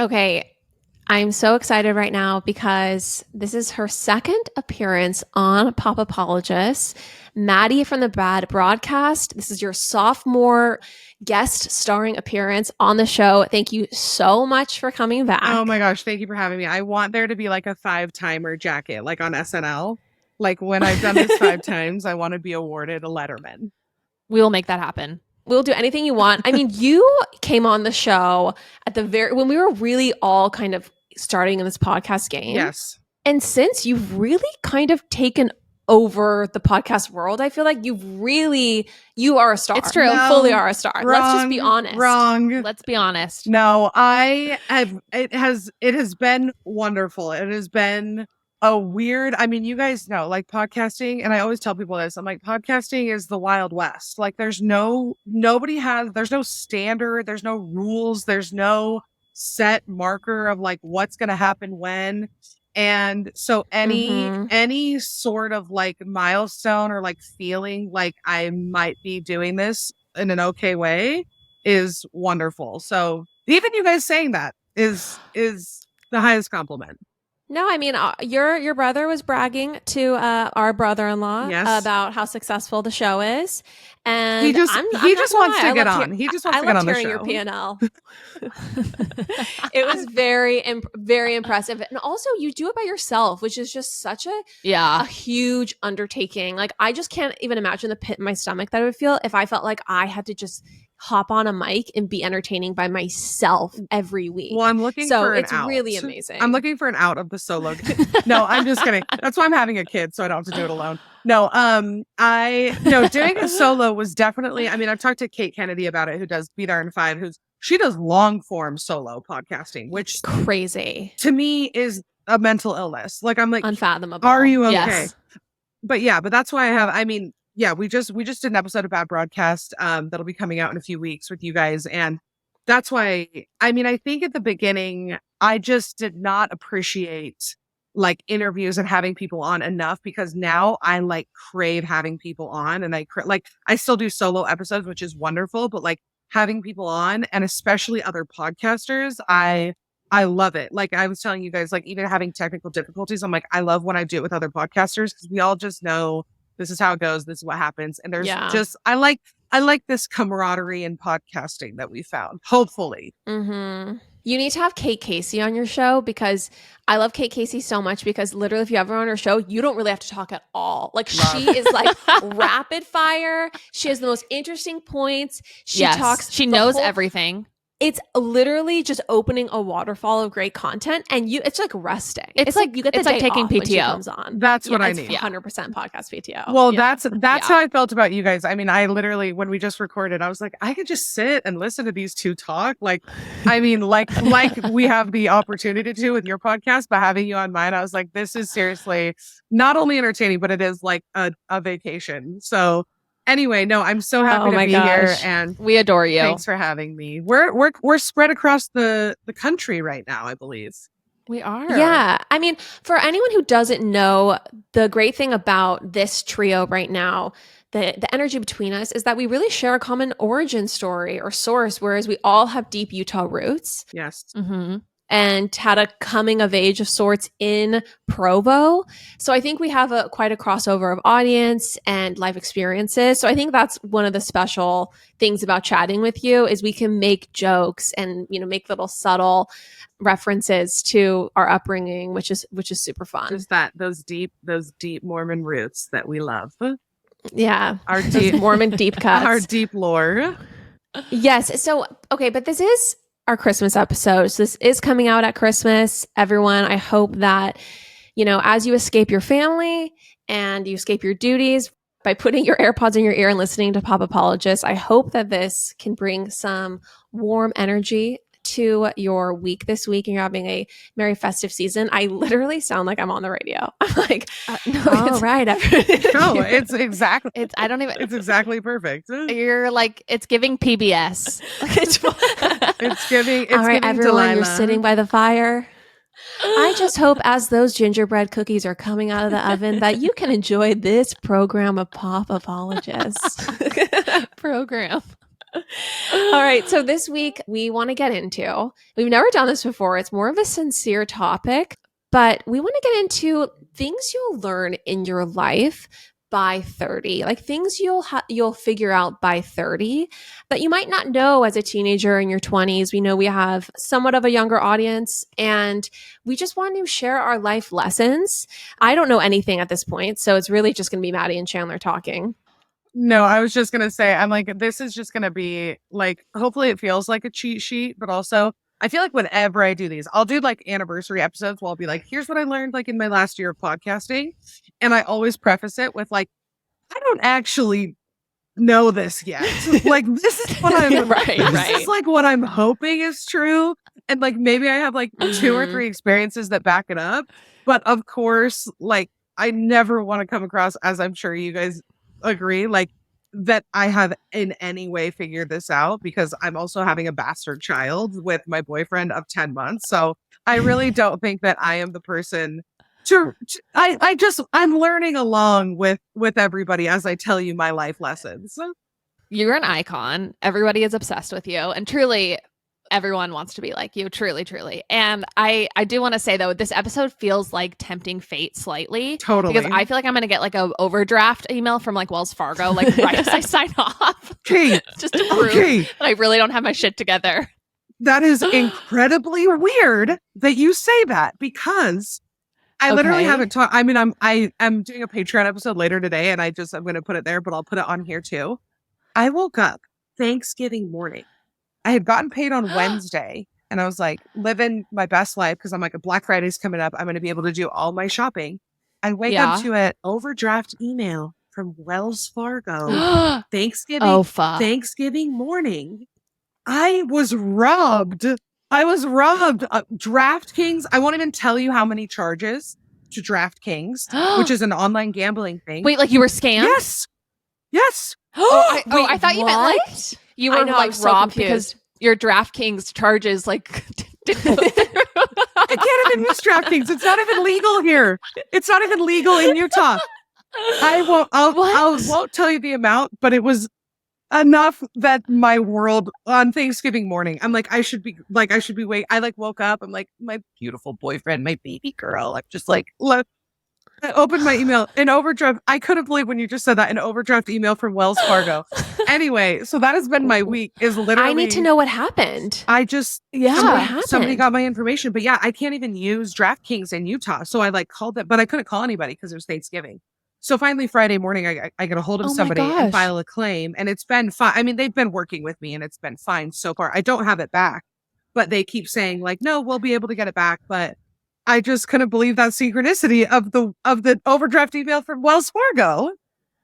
Okay, I'm so excited right now because this is her second appearance on Pop Apologists. Madi from the Bad Broadcast. This is your sophomore guest starring appearance on the show. Thank you so much for coming back. Oh my gosh, thank you for having me. I want there to be like a 5-timer jacket, like on SNL. Like when I've done this 5 times, I want to be awarded a Letterman. We will make that happen. We'll do anything you want. I mean, you came on the show at the when we were really all kind of starting in this podcast game. Yes. And since you've really kind of taken over the podcast world, I feel like you are a star. It's true. You fully are a star. Let's just be honest. Wrong. Let's be honest. No, it has been wonderful. It has been a weird, I mean, you guys know, like podcasting, and I always tell people this, I'm like, podcasting is the Wild West. Like there's no standard, there's no rules, there's no set marker of like what's going to happen when. And so any sort of like milestone or like feeling like I might be doing this in an okay way is wonderful. So even you guys saying that is the highest compliment. No, I mean, your brother was bragging to our brother-in-law about how successful the show is, and he just wants to get on. He just wants to get on the show. I loved hearing your P&L. It was very, very impressive, and also you do it by yourself, which is just such a huge undertaking. Like I just can't even imagine the pit in my stomach that I would feel if I felt like I had to just hop on a mic and be entertaining by myself every week. Well, I'm looking for an out. So it's really amazing. I'm looking for an out of the solo. No, I'm just kidding. That's why I'm having a kid, so I don't have to do it alone. No, doing a solo was definitely, I mean, I've talked to Kate Kennedy about it, who does Be There in 5, she does long form solo podcasting, which crazy to me is a mental illness. Like I'm like, unfathomable. Are you okay? Yes. But that's why we just did an episode of Bad Broadcast that'll be coming out in a few weeks with you guys. And that's why, I mean, I think at the beginning, I just did not appreciate like interviews and having people on enough, because now I like crave having people on, and I still do solo episodes, which is wonderful, but like having people on, and especially other podcasters, I love it. Like I was telling you guys, like even having technical difficulties, I'm like, I love when I do it with other podcasters, because we all just know this is how it goes. This is what happens. And there's just, I like this camaraderie in podcasting that we found, hopefully. Mm-hmm. You need to have Kate Casey on your show, because I love Kate Casey so much, because literally if you have her on her show, you don't really have to talk at all. Like she is like rapid fire. She has the most interesting points. She talks. She knows everything. It's literally just opening a waterfall of great content, and it's like resting. It's like you get the day taking off when PTO. she comes on. That's what I need. 100% podcast PTO. Well, that's how I felt about you guys. I mean, I literally, when we just recorded, I was like, I could just sit and listen to these two talk. Like, I mean, like we have the opportunity to with your podcast, but having you on mine, I was like, this is seriously not only entertaining, but it is like a vacation. So. Anyway, no, I'm so happy to be here, and we adore you. Thanks for having me. We're spread across the country right now, I believe. We are. Yeah. I mean, for anyone who doesn't know, the great thing about this trio right now, the energy between us, is that we really share a common origin story or source, whereas we all have deep Utah roots. Yes. Mm-hmm. And had a coming of age of sorts in Provo. So I think we have quite a crossover of audience and life experiences. So I think that's one of the special things about chatting with you, is we can make jokes and, make little subtle references to our upbringing, which is super fun. Just those deep Mormon roots that we love. Yeah. Our deep Mormon deep cuts. Our deep lore. Yes. So, okay, but this is our Christmas episode. So this is coming out at Christmas. Everyone, I hope that, as you escape your family and you escape your duties by putting your AirPods in your ear and listening to Pop Apologists, I hope that this can bring some warm energy to your week this week, and you're having a merry festive season. I literally sound like I'm on the radio. I'm like, all right. No, it's exactly. It's exactly perfect. You're like, it's giving PBS. It's giving. All right, giving everyone, Delilah. you're sitting by the fire. I just hope as those gingerbread cookies are coming out of the oven that you can enjoy this program of Pop Apologists. Program. All right. So this week we want to get into, we've never done this before. It's more of a sincere topic, but we want to get into things you'll learn in your life by 30, like things you'll figure out by 30 that you might not know as a teenager in your 20s. We know we have somewhat of a younger audience, and we just want to share our life lessons. I don't know anything at this point, so it's really just going to be Maddie and Chandler talking. No, I was just going to say, I'm like, this is just going to be like, hopefully it feels like a cheat sheet, but also I feel like whenever I do these, I'll do like anniversary episodes where I'll be like, here's what I learned like in my last year of podcasting. And I always preface it with like, I don't actually know this yet. Like, this is what I'm, this is like what I'm hoping is true. And like, maybe I have like 2 or 3 experiences that back it up. But of course, like, I never want to come across, as I'm sure you guys agree, like that I have in any way figured this out, because I'm also having a bastard child with my boyfriend of 10 months. So I really don't think that I am the person I'm learning along with everybody as I tell you my life lessons. You're an icon. Everybody is obsessed with you. And truly, everyone wants to be like you. Truly, truly. And I do want to say, though, this episode feels like tempting fate slightly. Totally. Because I feel like I'm going to get like a overdraft email from like Wells Fargo, like right as I sign off. Okay. Just to prove that I really don't have my shit together. That is incredibly weird that you say that, because I literally haven't talked. I mean, I'm doing a Patreon episode later today, and I'm going to put it there, but I'll put it on here too. I woke up Thanksgiving morning. I had gotten paid on Wednesday, and I was like living my best life because I'm like, Black Friday's coming up. I'm going to be able to do all my shopping. I wake up to an overdraft email from Wells Fargo. Thanksgiving. Oh, fuck. Thanksgiving morning. I was robbed. DraftKings. I won't even tell you how many charges to DraftKings, which is an online gambling thing. Wait, like you were scammed? Yes. I thought you meant like you were like robbed because your DraftKings charges like didn't go through. I can't even use DraftKings. It's not even legal here. It's not even legal in Utah. I won't tell you the amount, but it was enough that my world on Thanksgiving morning, I'm like, I should be wait. I like woke up. I'm like, my beautiful boyfriend, my baby girl. I'm just like, look, I opened my email, an overdraft. I couldn't believe when you just said that, an overdraft email from Wells Fargo. Anyway, so that has been my week, is literally. I need to know what happened. I just, somebody got my information, but yeah, I can't even use DraftKings in Utah. So I like called them, but I couldn't call anybody because it was Thanksgiving. So finally Friday morning, I get a hold of somebody and file a claim, and it's been fine. I mean, they've been working with me and it's been fine so far. I don't have it back, but they keep saying like, no, we'll be able to get it back. But I just couldn't believe that synchronicity of the overdraft email from Wells Fargo.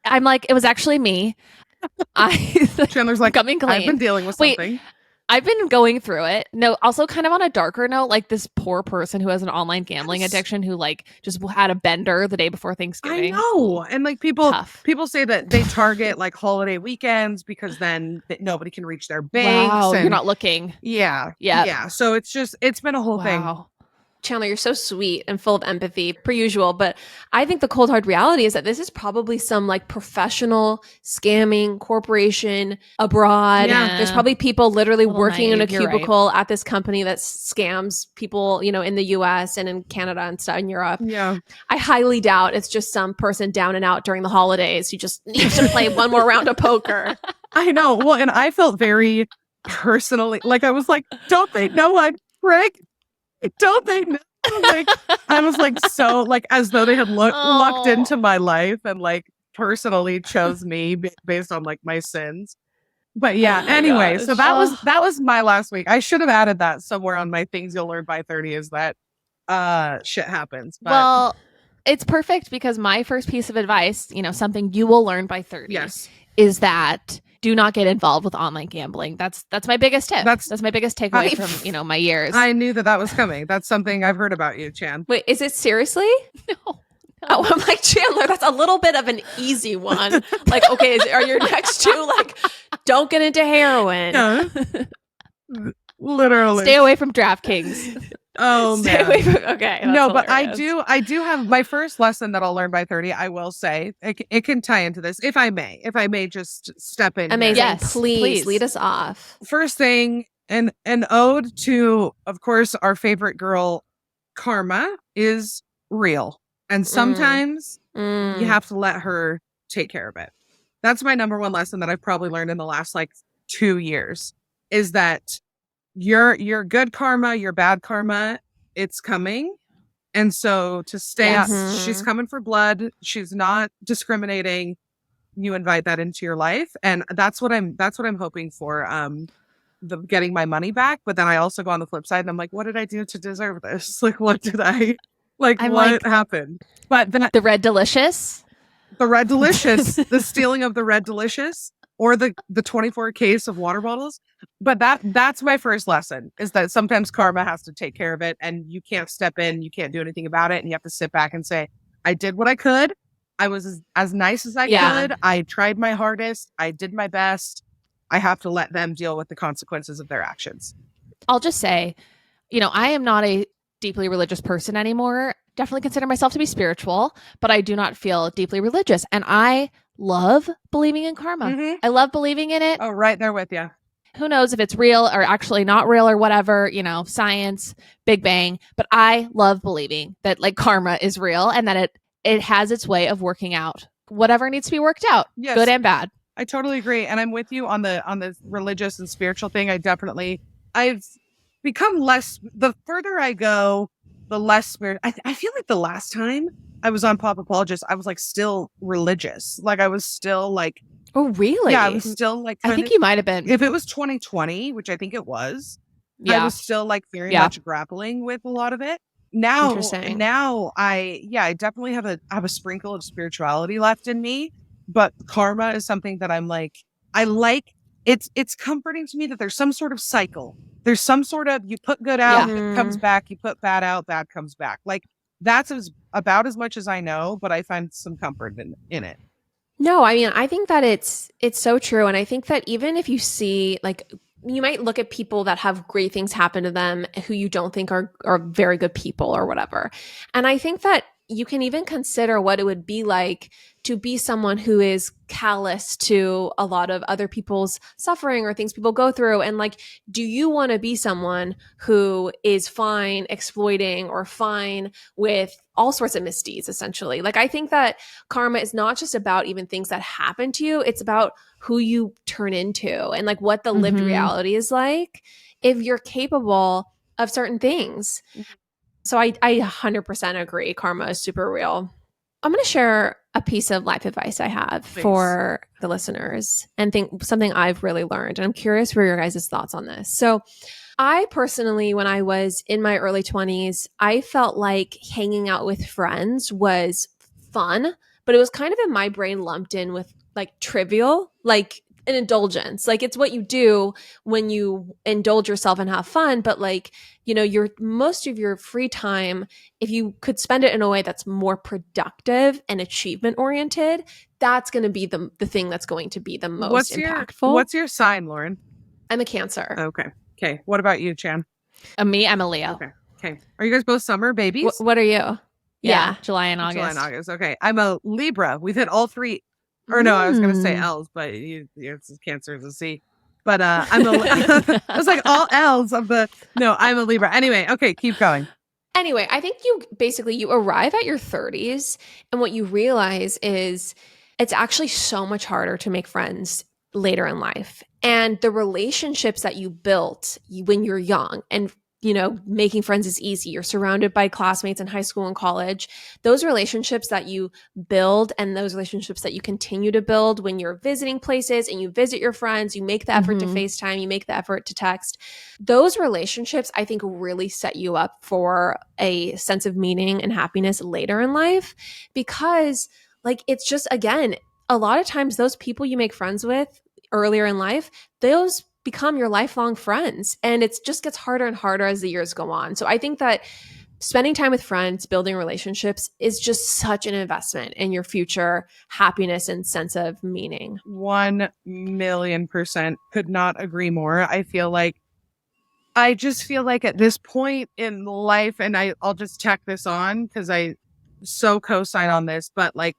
I'm like, it was actually me. Chandler's like, coming clean. I've been dealing with something. I've been going through it. No, also kind of on a darker note, like this poor person who has an online gambling addiction who like just had a bender the day before Thanksgiving. I know. And like people say that they target like holiday weekends because then nobody can reach their banks. Wow, and you're not looking. Yeah. So it's been a whole thing. Chandler, you're so sweet and full of empathy, per usual. But I think the cold hard reality is that this is probably some like professional scamming corporation abroad. Yeah. There's probably people literally working in a naive, cubicle at this company that scams people, you know, in the US and in Canada and stuff in Europe. Yeah. I highly doubt it's just some person down and out during the holidays who just needs to play one more round of poker. I know. Well, and I felt very personally, like I was like, don't they know I'm pregnant? Don't they know? Like, I was like, so like as though they had looked into my life and like personally chose me based on like my sins. But yeah, anyway, so that was my last week. I should have added that somewhere on my things you'll learn by 30 is that shit happens. But well, it's perfect because my first piece of advice, you know, something you will learn by 30 is that do not get involved with online gambling. That's my biggest tip. That's my biggest takeaway from, you know, my years. I knew that was coming. That's something I've heard about you, Chan. Wait, is it seriously? No. Oh, I'm like, Chandler, that's a little bit of an easy one. Like, okay, are your next two like, don't get into heroin? Yeah. Literally. Stay away from DraftKings. Oh man. Okay. No, but hilarious. I do have my first lesson that I'll learn by 30. I will say it can tie into this if I may just step in. Amazing. Here. Yes, please lead us off. First thing, an ode to, of course, our favorite girl, karma is real. And sometimes you have to let her take care of it. That's my number one lesson that I've probably learned in the last 2 years is that your good karma, your bad karma, it's coming. And so to stay up, she's coming for blood. She's not discriminating. You invite that into your life. And that's what I'm hoping for. Getting my money back. But then I also go on the flip side and I'm like, what did I do to deserve this? What did I what happened? But the Red Delicious, the stealing of the Red Delicious or the 24 case of water bottles. But that's my first lesson is that sometimes karma has to take care of it and you can't step in, you can't do anything about it. And you have to sit back and say, I did what I could. I was as nice as I could. I tried my hardest. I did my best. I have to let them deal with the consequences of their actions. I'll just say, I am not a deeply religious person anymore. Definitely consider myself to be spiritual, but I do not feel deeply religious. And I love believing in karma. Mm-hmm. I love believing in it. Oh, right there with you. Who knows if it's real or actually not real or whatever, science, Big Bang. But I love believing that karma is real and that it has its way of working out whatever needs to be worked out, good and bad. I totally agree. And I'm with you on the religious and spiritual thing. I've become less, the further I go, the less spirit. I feel like the last time I was on Pop Apologist, I was still religious. I was still oh, really? Yeah, I was still I think you might have been. If it was 2020, which I think it was, I was still very much grappling with a lot of it. Now I definitely have a sprinkle of spirituality left in me. But karma is something that I'm I like. It's comforting to me that there's some sort of cycle. There's some sort of, you put good out, it comes back. You put bad out, bad comes back. That's about as much as I know, but I find some comfort in it. No, I mean, I think that it's so true. And I think that even if you see, you might look at people that have great things happen to them who you don't think are very good people or whatever. And I think that you can even consider what it would be like to be someone who is callous to a lot of other people's suffering or things people go through. And do you want to be someone who is fine exploiting or fine with all sorts of misdeeds, essentially? I think that karma is not just about even things that happen to you. It's about who you turn into and what the lived reality is like if you're capable of certain things. So I 100% agree. Karma is super real. I'm going to share a piece of life advice I have for the listeners and something I've really learned. And I'm curious for your guys' thoughts on this. So I personally, when I was in my early 20s, I felt like hanging out with friends was fun, but it was kind of in my brain lumped in with trivial, an indulgence. It's what you do when you indulge yourself and have fun. But your most of your free time, if you could spend it in a way that's more productive and achievement oriented, that's going to be the thing that's going to be the most impactful. What's your sign, Lauren? I'm a Cancer. Okay. What about you, Chan? Me, I'm a Leo. Okay. Are you guys both summer babies? What are you? Yeah. July and August. Okay. I'm a Libra. We've hit all three. Or no, I was going to say L's, but it's Cancer is a C. But I'm I was all L's of no, I'm a Libra. Anyway, okay, keep going. Anyway, I think you arrive at your 30s and what you realize is it's actually so much harder to make friends later in life. And the relationships that you built when you're young and making friends is easy. You're surrounded by classmates in high school and college. Those relationships that you build and those relationships that you continue to build when you're visiting places and you visit your friends, you make the effort to FaceTime, you make the effort to text. Those relationships, I think, really set you up for a sense of meaning and happiness later in life because it's just, again, a lot of times those people you make friends with earlier in life, those become your lifelong friends. And it just gets harder and harder as the years go on. So I think that spending time with friends, building relationships is just such an investment in your future happiness and sense of meaning. 1,000,000% could not agree more. I feel like I just feel like at this point in life, and I'll just tack this on because I so co-sign on this, but like,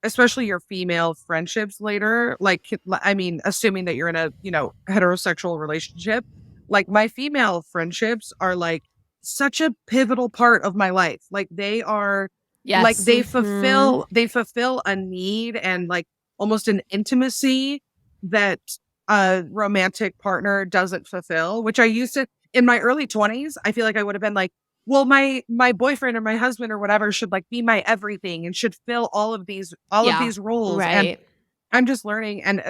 especially your female friendships later, like, I mean, assuming that you're in a, heterosexual relationship, like my female friendships are like such a pivotal part of my life. Like they are, like Yes. they fulfill a need and like almost an intimacy that a romantic partner doesn't fulfill, which I used to in my early 20s. I feel like I would have been like, well, my boyfriend or my husband or whatever should like be my everything and should fill all of these roles. Right. And I'm just learning, and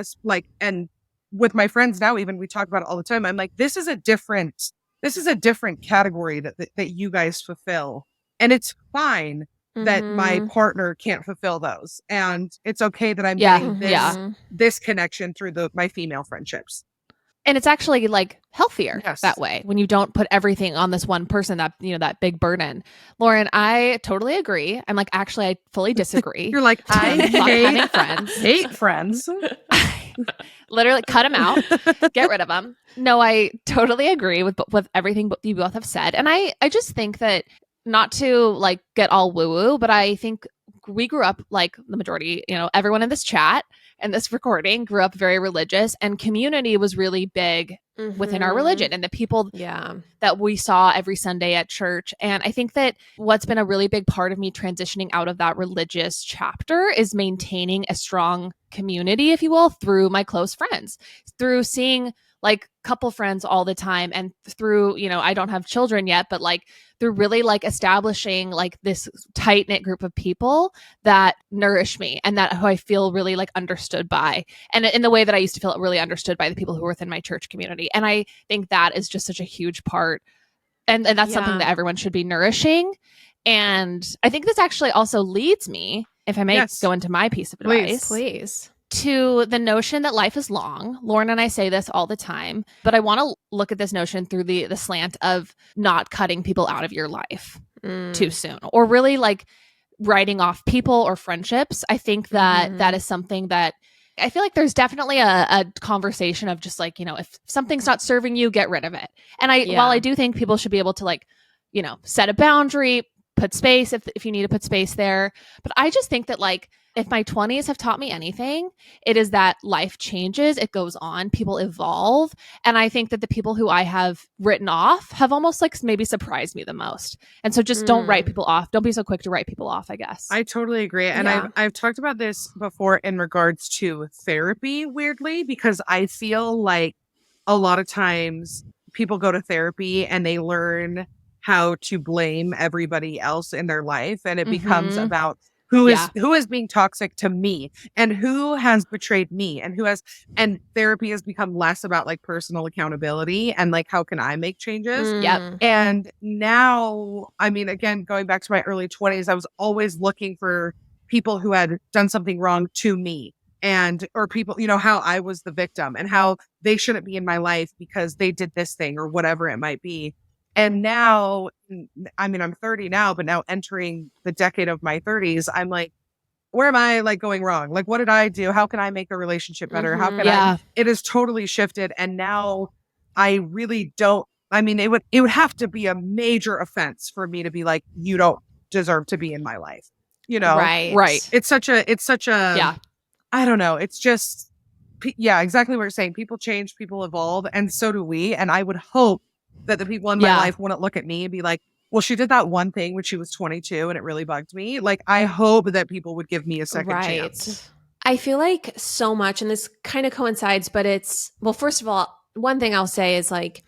and with my friends now, even we talk about it all the time. I'm like, this is a different category that you guys fulfill, and it's fine that my partner can't fulfill those, and it's okay that I'm getting this connection through my female friendships. And it's actually like healthier that way when you don't put everything on this one person, that, that big burden. Lauren, I totally agree. I'm like, actually, I fully disagree. You're like, I hate friends. Literally cut them out, get rid of them. No, I totally agree with everything you both have said. And I just think that, not to like get all woo woo, but I think we grew up, like the majority, everyone in this chat and this recording grew up very religious, and community was really big within our religion and the people that we saw every Sunday at church. And I think that what's been a really big part of me transitioning out of that religious chapter is maintaining a strong community, if you will, through my close friends, through seeing like couple friends all the time, and through, I don't have children yet, but like through really like establishing like this tight knit group of people that nourish me and that who I feel really like understood by, and in the way that I used to feel really understood by the people who were within my church community. And I think that is just such a huge part, and that's something that everyone should be nourishing. And I think this actually also leads me, if I may go into my piece of advice, please. To the notion that life is long. Lauren and I say this all the time, but I want to look at this notion through the slant of not cutting people out of your life too soon, or really like writing off people or friendships. I think that that is something that I feel like there's definitely a conversation of just like, if something's not serving you, get rid of it. And while I do think people should be able to like, set a boundary, put space if you need to put space there. But I just think that like, if my 20s have taught me anything, it is that life changes, it goes on, people evolve. And I think that the people who I have written off have almost like maybe surprised me the most. And so just don't write people off. Don't be so quick to write people off, I guess. I totally agree. And I've talked about this before in regards to therapy, weirdly, because I feel like a lot of times people go to therapy and they learn how to blame everybody else in their life. And it becomes about who is being toxic to me and who has betrayed me and therapy has become less about like personal accountability and like, how can I make changes? And now, I mean, again, going back to my early 20s, I was always looking for people who had done something wrong to me, or people, how I was the victim and how they shouldn't be in my life because they did this thing or whatever it might be. And now, I mean, I'm 30 now, but now entering the decade of my 30s, I'm like, where am I like going wrong? Like, what did I do? How can I make a relationship better? How can I? It has totally shifted. And now I really don't, I mean, it would have to be a major offense for me to be like, you don't deserve to be in my life. Right. It's such a, I don't know. It's just, exactly what you're saying. People change, people evolve, and so do we. And I would hope that the people in my life wouldn't look at me and be like, well, she did that one thing when she was 22 and it really bugged me. Like, I hope that people would give me a second chance. I feel like so much, and this kind of coincides, but well, first of all, one thing I'll say is like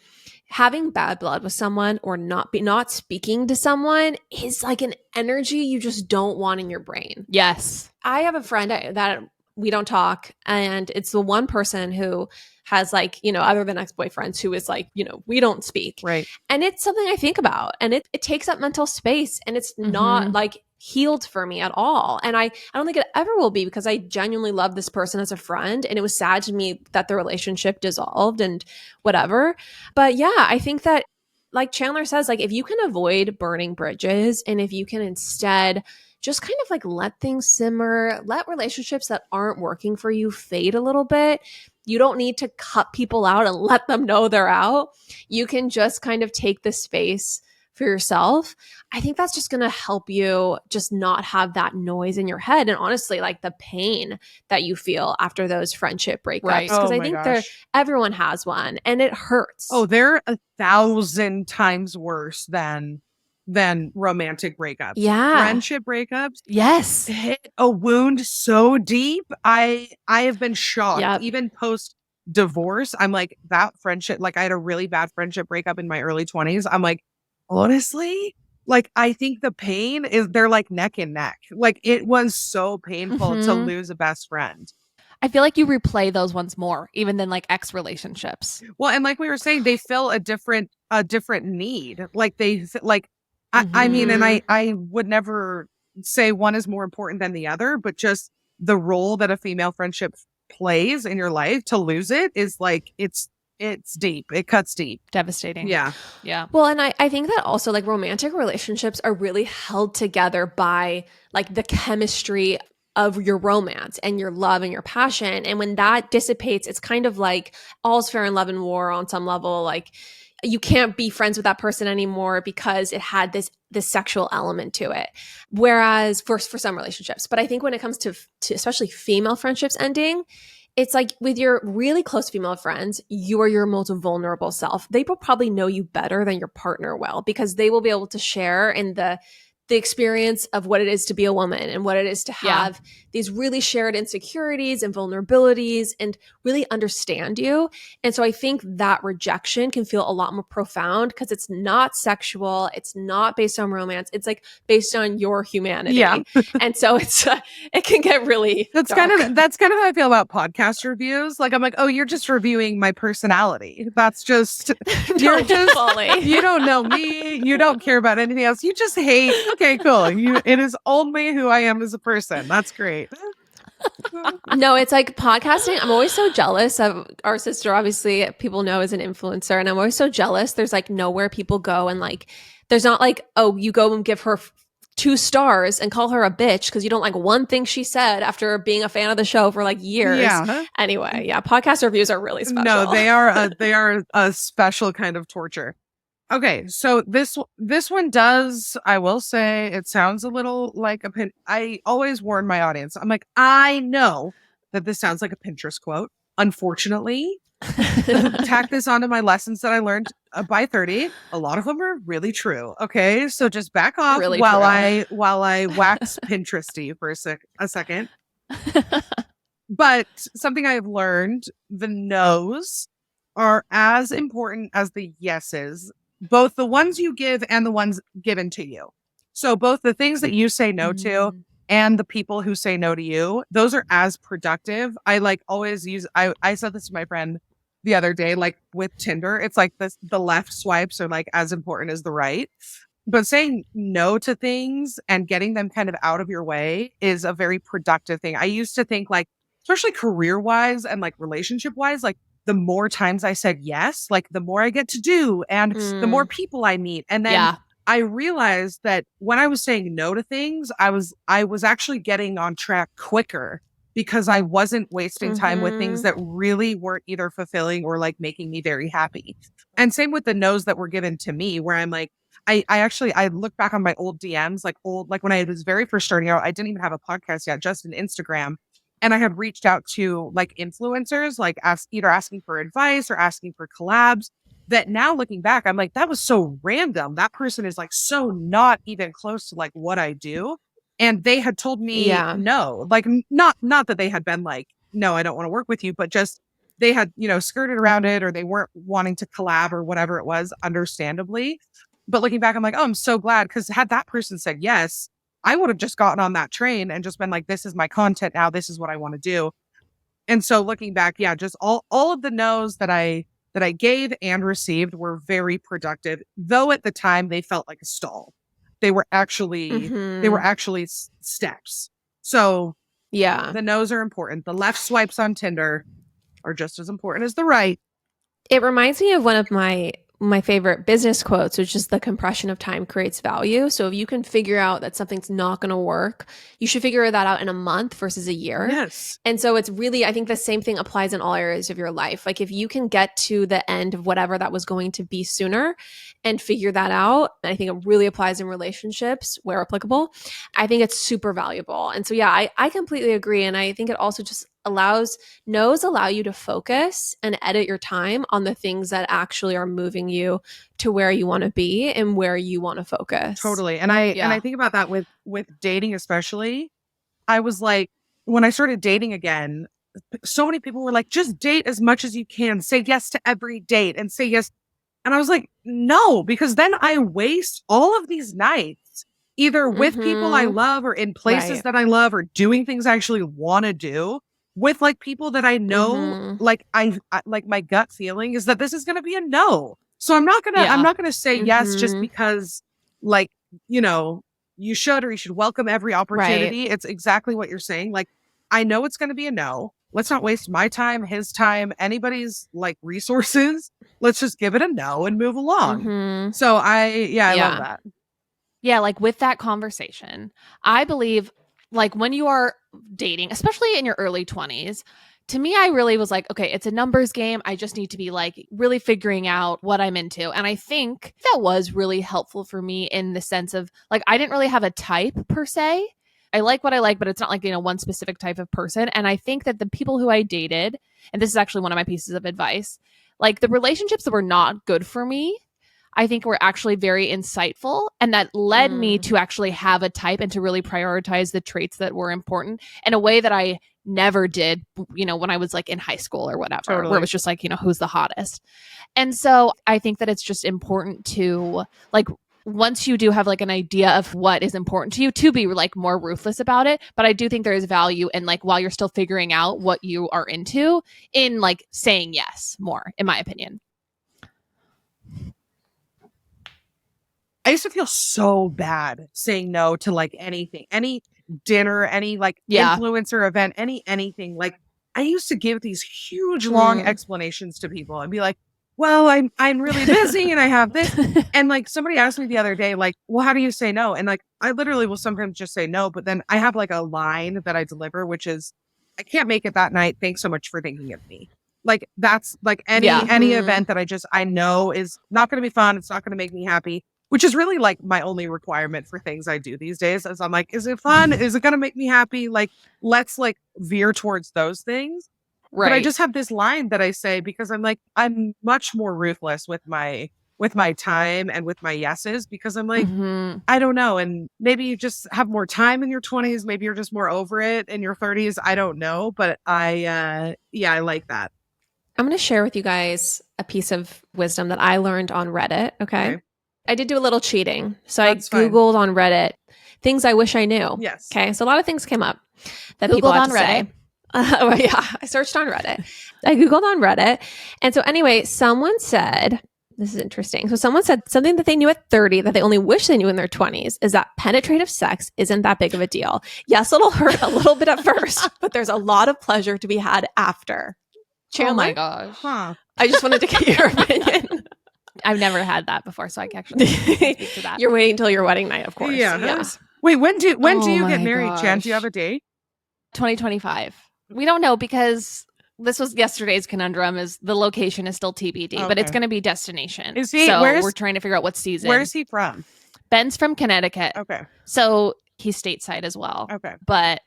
having bad blood with someone or not speaking to someone is like an energy you just don't want in your brain. Yes. I have a friend that we don't talk, and it's the one person who has like, other than ex-boyfriends, who is like, we don't speak. Right. And it's something I think about, and it takes up mental space, and it's not like healed for me at all. And I don't think it ever will be, because I genuinely love this person as a friend, and it was sad to me that the relationship dissolved and whatever. But yeah, I think that, like Chandler says, like if you can avoid burning bridges, and if you can instead just kind of like let things simmer, let relationships that aren't working for you fade a little bit, You don't need to cut people out and let them know they're out. You can just kind of take the space for yourself. I think that's just going to help you just not have that noise in your head. And honestly, like the pain that you feel after those friendship breakups. Right. Because Oh I my think gosh. everyone has one and it hurts. Oh, they're 1,000 times worse than romantic breakups. Yeah. Friendship breakups. Yes. Hit a wound so deep. I have been shocked. Yep. Even post divorce, I'm like, that friendship, like I had a really bad friendship breakup in my early 20s. I'm like, honestly, like I think the pain is they're like neck and neck. Like it was so painful to lose a best friend. I feel like you replay those ones more, even than like ex relationships. Well, and like we were saying, they fill a different need. Like they like, I mean, and I would never say one is more important than the other, but just the role that a female friendship plays in your life, to lose it is like, it's deep. It cuts deep. Devastating. Yeah. Yeah. Well, and I think that also like romantic relationships are really held together by like the chemistry of your romance and your love and your passion. And when that dissipates, it's kind of like all's fair in love and war on some level. Like you can't be friends with that person anymore because it had this sexual element to it. Whereas for some relationships, but I think when it comes to especially female friendships ending, it's like with your really close female friends, you are your most vulnerable self. They will probably know you better than your partner will because they will be able to share in the experience of what it is to be a woman and what it is to have these really shared insecurities and vulnerabilities and really understand you. And so I think that rejection can feel a lot more profound because it's not sexual. It's not based on romance. It's like based on your humanity. Yeah. And so it can get really that's dark. kind of how I feel about podcast reviews. Like I'm like, oh, you're just reviewing my personality. That's just you're just you don't know me. You don't care about anything else. You just hate. Okay, cool. It is only who I am as a person. That's great. No, it's like podcasting. I'm always so jealous of our sister. Obviously, people know as an influencer, and I'm always so jealous. There's like nowhere people go, and like there's not like, oh, you go and give her 2 stars and call her a bitch because you don't like one thing she said after being a fan of the show for like years. Yeah. Anyway, yeah, podcast reviews are really special. No, they are a special kind of torture. Okay, so this one does, I will say, it sounds a little like I always warn my audience. I'm like, I know that this sounds like a Pinterest quote. Unfortunately, tack this onto my lessons that I learned by 30. A lot of them are really true. Okay, so just back off Really while true. I wax Pinteresty for a second. But something I've learned, the no's are as important as the yeses. Both the ones you give and the ones given to you. So both the things that you say no to and the people who say no to you, those are as productive. I like always use, I said this to my friend the other day, like with Tinder, it's like the left swipes are like as important as the right. But saying no to things and getting them kind of out of your way is a very productive thing. I used to think like, especially career wise and like relationship wise, like the more times I said yes, like the more I get to do and the more people I meet. And then I realized that when I was saying no to things, I was actually getting on track quicker because I wasn't wasting time with things that really weren't either fulfilling or like making me very happy. And same with the no's that were given to me, where I'm like, I look back on my old DMs, like when I was very first starting out, I didn't even have a podcast yet, just an Instagram. And I had reached out to like influencers, like either asking for advice or asking for collabs, that now looking back, I'm like, that was so random. That person is like so not even close to like what I do. And they had told me no, like not that they had been like, no, I don't want to work with you, but just they had, skirted around it or they weren't wanting to collab or whatever it was, understandably. But looking back, I'm like, oh, I'm so glad, because had that person said yes, I would have just gotten on that train and just been like, this is my content now. This is what I want to do. And so looking back, just all of the no's that I gave and received were very productive, though at the time they felt like a stall. They were actually steps. So the no's are important. The left swipes on Tinder are just as important as the right. It reminds me of one of my my favorite business quotes, which is the compression of time creates value. So if you can figure out that something's not going to work, you should figure that out in a month versus a year. Yes. And so it's really, I think the same thing applies in all areas of your life. Like if you can get to the end of whatever that was going to be sooner and figure that out, I think it really applies in relationships where applicable. I think it's super valuable. And so, yeah, I completely agree. And I think it also just allow you to focus and edit your time on the things that actually are moving you to where you want to be and where you want to focus. Totally. And I think about that with dating, especially. I was like, when I started dating again, so many people were like, just date as much as you can, say yes to every date and say yes. And I was like, no, because then I waste all of these nights either with people I love or in places that I love or doing things I actually want to do with like people that I know, like I like my gut feeling is that this is going to be a no. So I'm not going to say yes just because like, you know, you should or you should welcome every opportunity. Right. It's exactly what you're saying. Like, I know it's going to be a no. Let's not waste my time, his time, anybody's like resources. Let's just give it a no and move along. So I love that. Yeah. Like with that conversation, I believe like when you are dating, especially in your early 20s, to me, I really was like, okay, it's a numbers game. I just need to be like really figuring out what I'm into. And I think that was really helpful for me in the sense of like, I didn't really have a type per se. I like what I like, but it's not like, you know, one specific type of person. And I think that the people who I dated, and this is actually one of my pieces of advice, like the relationships that were not good for me, I think were actually very insightful. And that led me to actually have a type and to really prioritize the traits that were important in a way that I never did, you know, when I was like in high school or whatever, where it was just like, you know, who's the hottest. And so I think that it's just important to like, once you do have like an idea of what is important to you, to be like more ruthless about it. But I do think there is value in like, while you're still figuring out what you are into, in like saying yes more, in my opinion. I used to feel so bad saying no to like anything, any dinner, any like influencer event, anything. Like I used to give these huge long explanations to people and be like, well, I'm really busy and I have this. And like somebody asked me the other day, like, well, how do you say no? And like I literally will sometimes just say no, but then I have like a line that I deliver, which is, I can't make it that night. Thanks so much for thinking of me. Like that's like any event that I know is not going to be fun. It's not going to make me happy. Which is really like my only requirement for things I do these days. Is I'm like, is it fun? Is it going to make me happy? Like, let's like veer towards those things. Right. But I just have this line that I say because I'm like, I'm much more ruthless with my time and with my yeses because I'm like, I don't know. And maybe you just have more time in your 20s. Maybe you're just more over it in your 30s. I don't know. But I like that. I'm going to share with you guys a piece of wisdom that I learned on Reddit. Okay. I did do a little cheating. So That's I Googled on Reddit things I wish I knew. Yes. Okay. So a lot of things came up that Googled people had on to Reddit. say. I searched on Reddit. I Googled on Reddit. And so anyway, someone said, this is interesting. So someone said something that they knew at 30 that they only wish they knew in their 20s is that penetrative sex isn't that big of a deal. Yes, it'll hurt a little bit at first, but there's a lot of pleasure to be had after. Chandler? Oh my gosh. Huh. I just wanted to get your opinion. I've never had that before, so I can actually speak to that. You're waiting until your wedding night, of course. Yeah. Yes. Wait, when do you get married, Chan? Do you have a date? 2025. We don't know because this was yesterday's conundrum. Is the location is still TBD, but it's going to be destination. Is he? So we're trying to figure out what season. Where is he from? Ben's from Connecticut. Okay. So he's stateside as well. Okay. But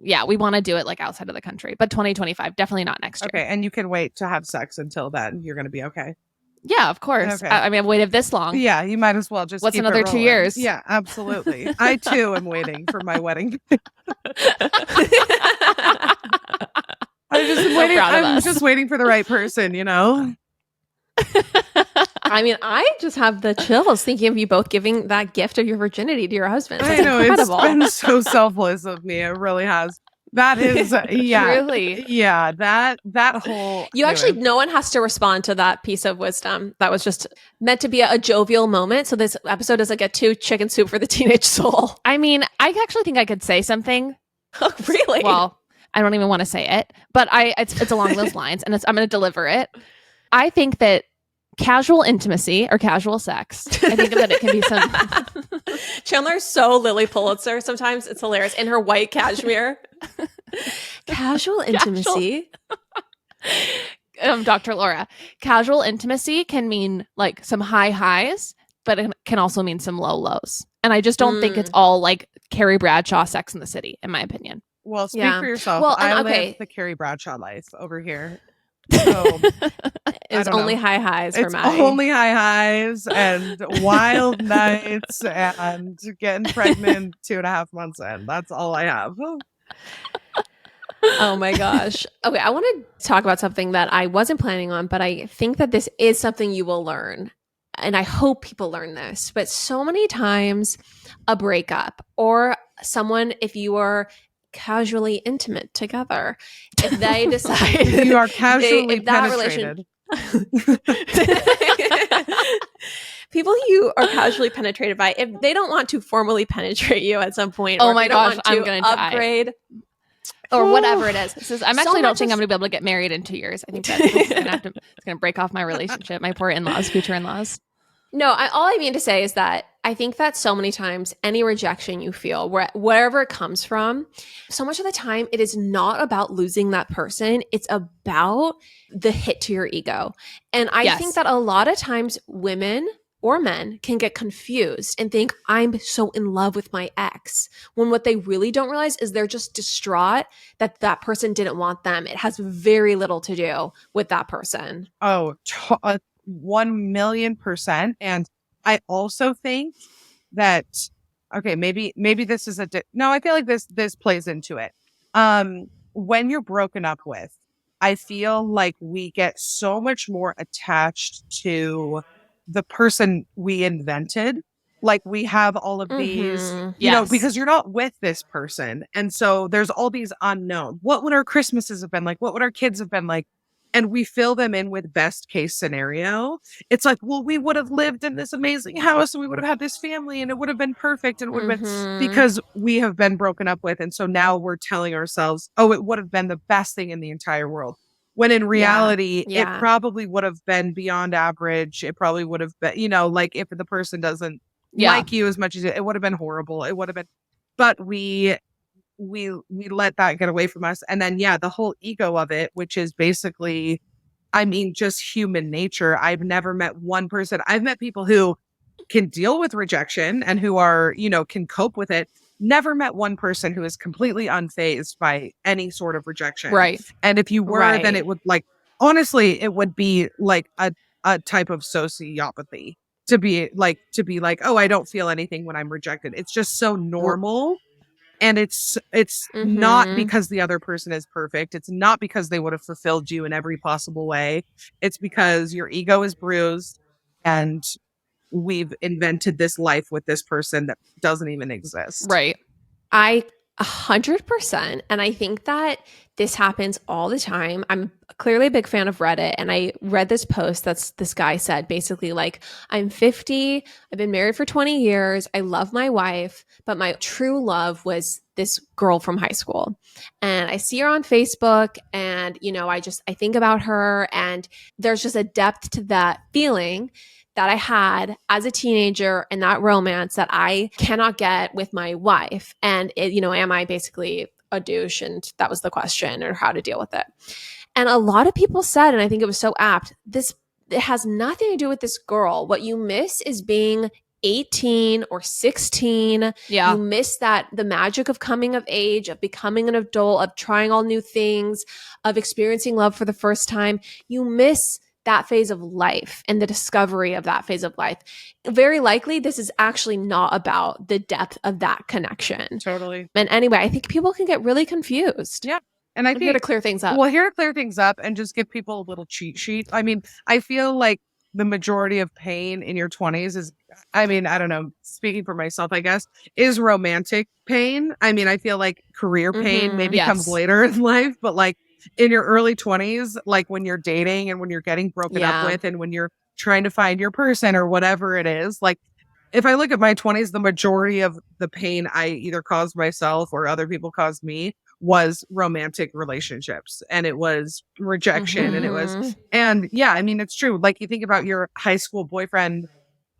yeah, we want to do it like outside of the country, but 2025, definitely not next year. Okay, and you can wait to have sex until then. You're going to be okay. Yeah, of course. Okay. I mean, I've waited this long. Yeah, you might as well just. What's another 2 years? Yeah, absolutely. I too am waiting for my wedding. I'm just waiting for the right person, you know. I mean, I just have the chills thinking of you both giving that gift of your virginity to your husband. I know, incredible. It's been so selfless of me. It really has. That is, really, yeah. That whole. You actually, no one has to respond to that piece of wisdom. That was just meant to be a jovial moment. So this episode doesn't get too chicken soup for the teenage soul. I mean, I actually think I could say something. Oh, really? Well, I don't even want to say it, but it's along those lines, and I'm going to deliver it. I think that casual intimacy or casual sex. I think that it can be some. Chandler's so Lily Pulitzer sometimes. It's hilarious. In her white cashmere. Casual intimacy. Dr. Laura. Casual intimacy can mean like some high highs, but it can also mean some low lows. And I just don't think it's all like Carrie Bradshaw Sex in the City, in my opinion. Well, speak for yourself. Well, I live the Carrie Bradshaw life over here. So, it's only high highs for Madi. It's only high highs and wild nights and getting pregnant 2.5 months in. That's all I have. Oh my gosh. Okay, I want to talk about something that I wasn't planning on, but I think that this is something you will learn. And I hope people learn this. But so many times a breakup or someone, if you are casually intimate together, if they decide you are casually penetrated. People you are casually penetrated by, if they don't want to formally penetrate you at some point, oh my gosh, I'm going to upgrade or whatever it is. I'm actually don't think I'm going to be able to get married in 2 years. I think that's it's going to break off my relationship. My poor in-laws, future in-laws. No, all I mean to say is that I think that so many times any rejection you feel, wherever it comes from, so much of the time it is not about losing that person. It's about the hit to your ego. And I think that a lot of times women or men can get confused and think, I'm so in love with my ex, when what they really don't realize is they're just distraught that that person didn't want them. It has very little to do with that person. Oh, 1,000,000%. And I also think that, okay, maybe this is no, I feel like this plays into it. When you're broken up with, I feel like we get so much more attached to the person we invented. Like we have all of these, you know, because you're not with this person. And so there's all these unknown. What would our Christmases have been like? What would our kids have been like? And we fill them in with best case scenario. It's like, well, we would have lived in this amazing house and we would have had this family and it would have been perfect. And it would have been because we have been broken up with. And so now we're telling ourselves, oh, it would have been the best thing in the entire world. When in reality, it probably would have been beyond average. It probably would have been, you know, like if the person doesn't like you as much as it would have been horrible. It would have been, but we let that get away from us. And then, the whole ego of it, which is basically, I mean, just human nature. I've never met one person. I've met people who can deal with rejection and who are, you know, can cope with it. Never met one person who is completely unfazed by any sort of rejection. Right. And if you were, then it would honestly, it would be like a type of sociopathy to be like, oh, I don't feel anything when I'm rejected. It's just so normal. And it's not because the other person is perfect. It's not because they would have fulfilled you in every possible way. It's because your ego is bruised and we've invented this life with this person that doesn't even exist. Right. I 100%. And I think that this happens all the time. I'm clearly a big fan of Reddit. And I read this post that's this guy said basically like, I'm 50. I've been married for 20 years. I love my wife, but my true love was this girl from high school. And I see her on Facebook and, you know, I think about her and there's just a depth to that feeling that I had as a teenager and that romance that I cannot get with my wife. And, am I basically a douche? And that was the question, or how to deal with it. And a lot of people said, and I think it was so apt, it has nothing to do with this girl. What you miss is being 18 or 16. Yeah. You miss the magic of coming of age, of becoming an adult, of trying all new things, of experiencing love for the first time. You miss that phase of life and the discovery of that phase of life. Very likely, this is actually not about the depth of that connection. Totally. And anyway, I think people can get really confused. Yeah. And I'm here to clear things up. Well, here to clear things up and just give people a little cheat sheet. I mean, I feel like the majority of pain in your 20s is, I mean, I don't know, speaking for myself, I guess, is romantic pain. I mean, I feel like career pain maybe comes later in life, but like, in your early 20s, like when you're dating and when you're getting broken up with and when you're trying to find your person or whatever it is, like if I look at my 20s, the majority of the pain I either caused myself or other people caused me was romantic relationships, and it was rejection, and it was, and yeah, I mean, it's true. Like, you think about your high school boyfriend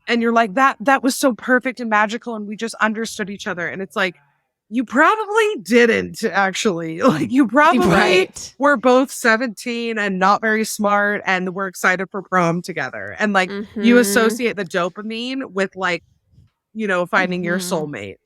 and you're like, that was so perfect and magical, and we just understood each other. And it's like, you probably didn't actually. Like, you probably were both 17 and not very smart and were excited for prom together. And like, you associate the dopamine with like, you know, finding your soulmate.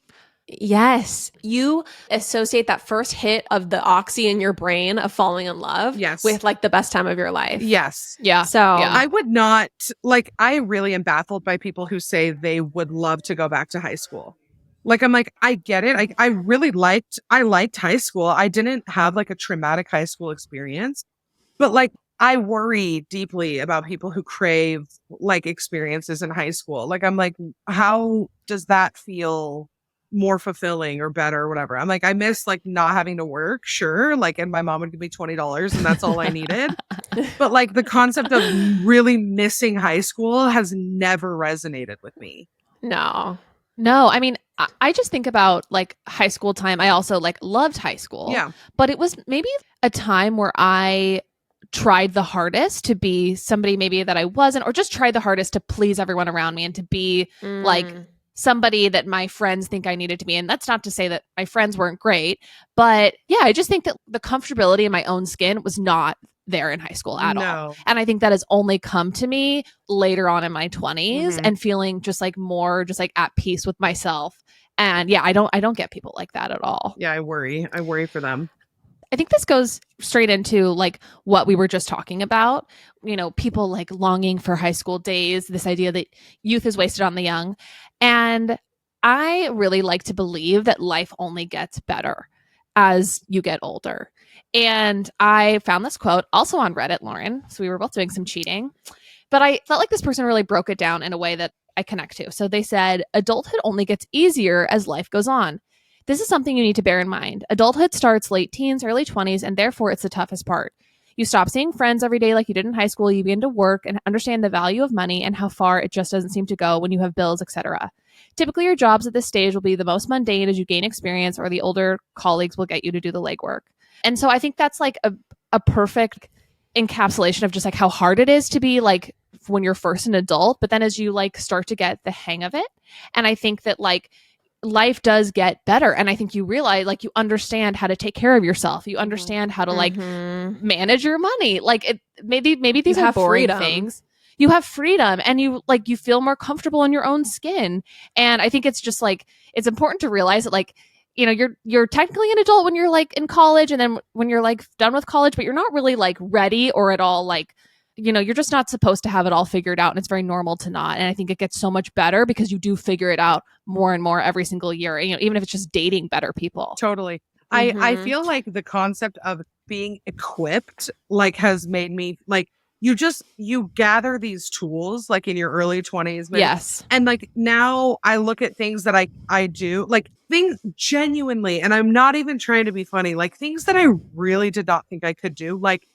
Yes. You associate that first hit of the oxy in your brain of falling in love with like the best time of your life. Yes. Yeah. So I would not, like, I really am baffled by people who say they would love to go back to high school. Like, I'm like, I get it. I liked high school. I didn't have like a traumatic high school experience, but like, I worry deeply about people who crave like experiences in high school. Like, I'm like, how does that feel more fulfilling or better or whatever? I'm like, I miss like not having to work. Sure. Like, and my mom would give me $20 and that's all I needed. But like, the concept of really missing high school has never resonated with me. No, I mean, I just think about like high school time. I also like loved high school. Yeah. But it was maybe a time where I tried the hardest to be somebody maybe that I wasn't, or just tried the hardest to please everyone around me and to be like somebody that my friends think I needed to be. And that's not to say that my friends weren't great, but yeah, I just think that the comfortability in my own skin was not there in high school at all. And I think that has only come to me later on in my 20s and feeling just like more just like at peace with myself. And yeah, I don't get people like that at all. Yeah, I worry for them. I think this goes straight into like what we were just talking about, you know, people like longing for high school days, this idea that youth is wasted on the young. And I really like to believe that life only gets better as you get older. And I found this quote also on Reddit, Lauren. So we were both doing some cheating, but I felt like this person really broke it down in a way that I connect to. So they said, adulthood only gets easier as life goes on. This is something you need to bear in mind. Adulthood starts late teens, early 20s, and therefore it's the toughest part. You stop seeing friends every day like you did in high school. You begin to work and understand the value of money and how far it just doesn't seem to go when you have bills, etc. Typically, your jobs at this stage will be the most mundane as you gain experience, or the older colleagues will get you to do the legwork. And so I think that's like a perfect encapsulation of just like how hard it is to be like when you're first an adult, but then as you like start to get the hang of it. And I think that like life does get better. And I think you realize like you understand how to take care of yourself. You understand how to like manage your money. Like it, maybe these are boring things. You have freedom and you feel more comfortable in your own skin. And I think it's just like, it's important to realize that like, you know, you're technically an adult when you're like in college, and then when you're like done with college, but you're not really like ready or at all like, you know, you're just not supposed to have it all figured out, and it's very normal to not. And I think it gets so much better because you do figure it out more and more every single year, you know, even if it's just dating better people. Totally. I feel like the concept of being equipped like has made me like, you gather these tools like in your early 20s. Maybe, yes. And like now I look at things that I do, like things genuinely, and I'm not even trying to be funny, like things that I really did not think I could do, like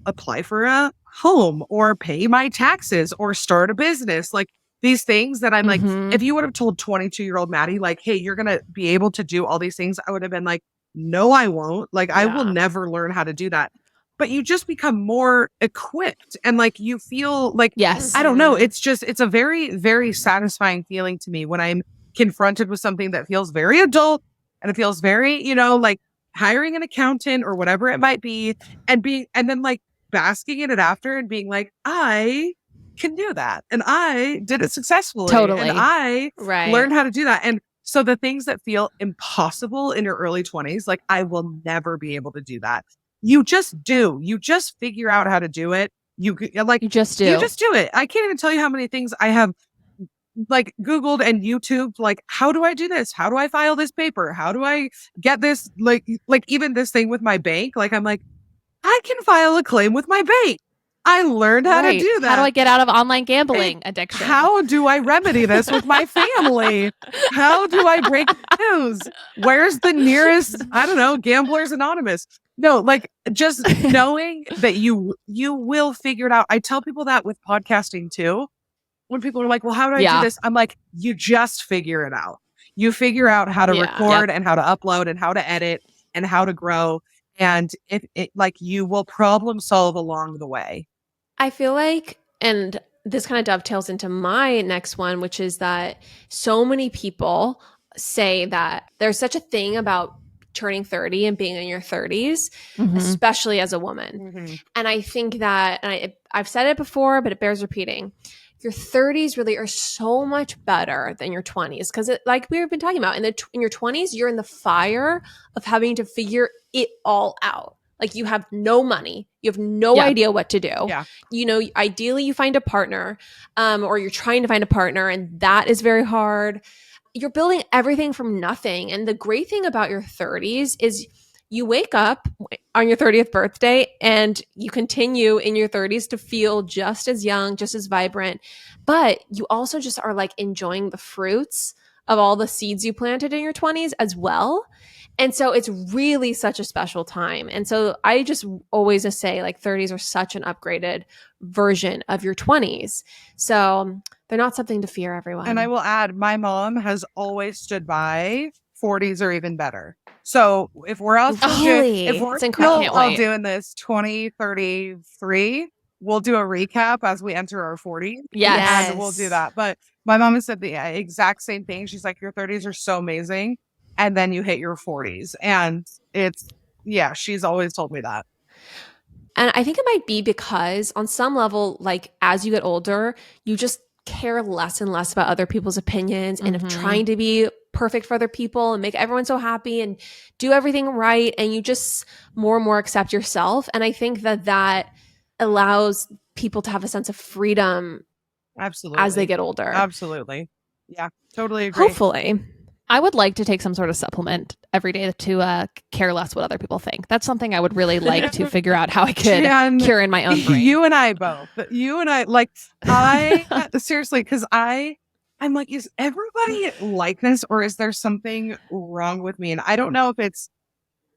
apply for a home or pay my taxes or start a business. Like these things that I'm like, if you would have told 22-year-old Maddie, like, hey, you're going to be able to do all these things, I would have been like, no, I won't. Like, I will never learn how to do that. But you just become more equipped and like you feel like, yes, I don't know. It's a very, very satisfying feeling to me when I'm confronted with something that feels very adult and it feels very, you know, like hiring an accountant or whatever it might be, and then like basking in it after and being like, I can do that. And I did it successfully. Totally. And I learned how to do that. And so the things that feel impossible in your early 20s, like I will never be able to do that. You just do. You just figure out how to do it. You just do. You just do it. I can't even tell you how many things I have like Googled and YouTubed, like, how do I do this? How do I file this paper? How do I get this? Like even this thing with my bank, like, I'm like, I can file a claim with my bank. I learned how to do that. How do I get out of online gambling addiction? How do I remedy this with my family? How do I break news? Where's the nearest, I don't know, Gamblers Anonymous? No, like just knowing that you will figure it out. I tell people that with podcasting too. When people are like, well, how do I do this? I'm like, you just figure it out. You figure out how to record and how to upload and how to edit. and how to grow. And you will problem solve along the way. I feel like, and this kind of dovetails into my next one, which is that so many people say that there's such a thing about turning 30 and being in your 30s, especially as a woman. And I think that, and I've said it before, but it bears repeating. Your 30s really are so much better than your 20s because, like we've been talking about, in your 20s, you're in the fire of having to figure it all out. Like you have no money, you have no idea what to do. Yeah. You know, ideally you find a partner, or you're trying to find a partner, and that is very hard. You're building everything from nothing. And the great thing about your 30s is you wake up on your 30th birthday and you continue in your 30s to feel just as young, just as vibrant. But you also just are like enjoying the fruits of all the seeds you planted in your 20s as well. And so it's really such a special time. And so I just always say like 30s are such an upgraded version of your 20s. So they're not something to fear, everyone. And I will add, my mom has always stood by 40s or even better. So if we're all still doing this 2033, we'll do a recap as we enter our 40s. Yes. And we'll do that. But my mom has said the exact same thing. She's like, your 30s are so amazing. And then you hit your 40s. And she's always told me that. And I think it might be because on some level, like as you get older, you just care less and less about other people's opinions and of trying to be perfect for other people and make everyone so happy and do everything right. And you just more and more accept yourself. And I think that allows people to have a sense of freedom. Absolutely. As they get older. Absolutely. Yeah, totally agree. Hopefully. I would like to take some sort of supplement every day to care less what other people think. That's something I would really like to figure out how I could cure in my own brain. You and I both. You and I, like, I seriously, because I'm like, is everybody like this, or is there something wrong with me? And I don't know if it's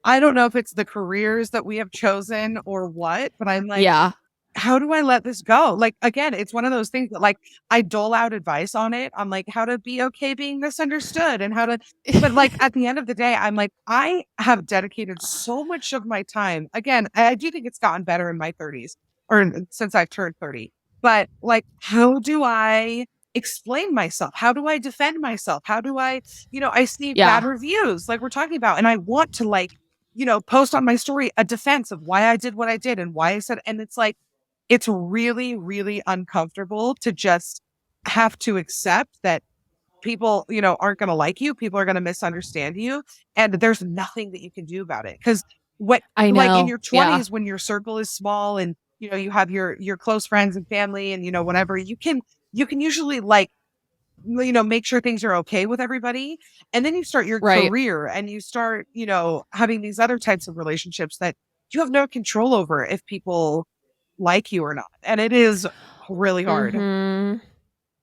the careers that we have chosen or what, but I'm like, how do I let this go? Like, again, it's one of those things that like I dole out advice on it. I'm like, how to be okay being misunderstood and but like at the end of the day, I'm like, I have dedicated so much of my time. Again, I do think it's gotten better in my 30s or since I've turned 30, but like, how do I explain myself? How do I defend myself? How do I, I see bad reviews like we're talking about, and I want to like, post on my story a defense of why I did what I did and why I said, and it's like, it's really, really uncomfortable to just have to accept that people, aren't going to like you. People are going to misunderstand you. And there's nothing that you can do about it. Because like in your 20s, when your circle is small and, you have your close friends and family and, whatever, you can usually like, make sure things are okay with everybody. And then you start your career and you start, having these other types of relationships that you have no control over if people like you or not. And it is really hard.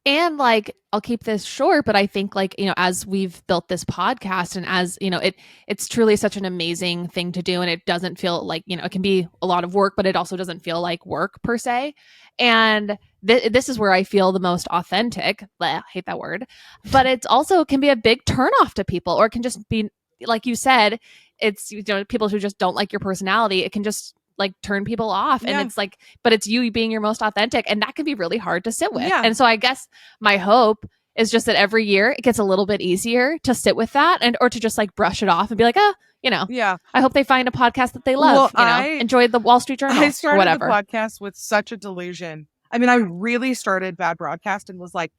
And like, I'll keep this short, but I think like, as we've built this podcast and as, it's truly such an amazing thing to do. And it doesn't feel like, it can be a lot of work, but it also doesn't feel like work per se. And this is where I feel the most authentic. I hate that word, but it's also can be a big turnoff to people, or it can just be, like you said, it's, people who just don't like your personality. It can just like turn people off. And it's like, but it's you being your most authentic, and that can be really hard to sit with. And so I guess my hope is just that every year it gets a little bit easier to sit with that or to just like brush it off and be like, I hope they find a podcast that they love. Enjoy the Wall Street Journal. I started or whatever. the podcast with such a delusion. I mean, I really started Bad Broadcast and was like,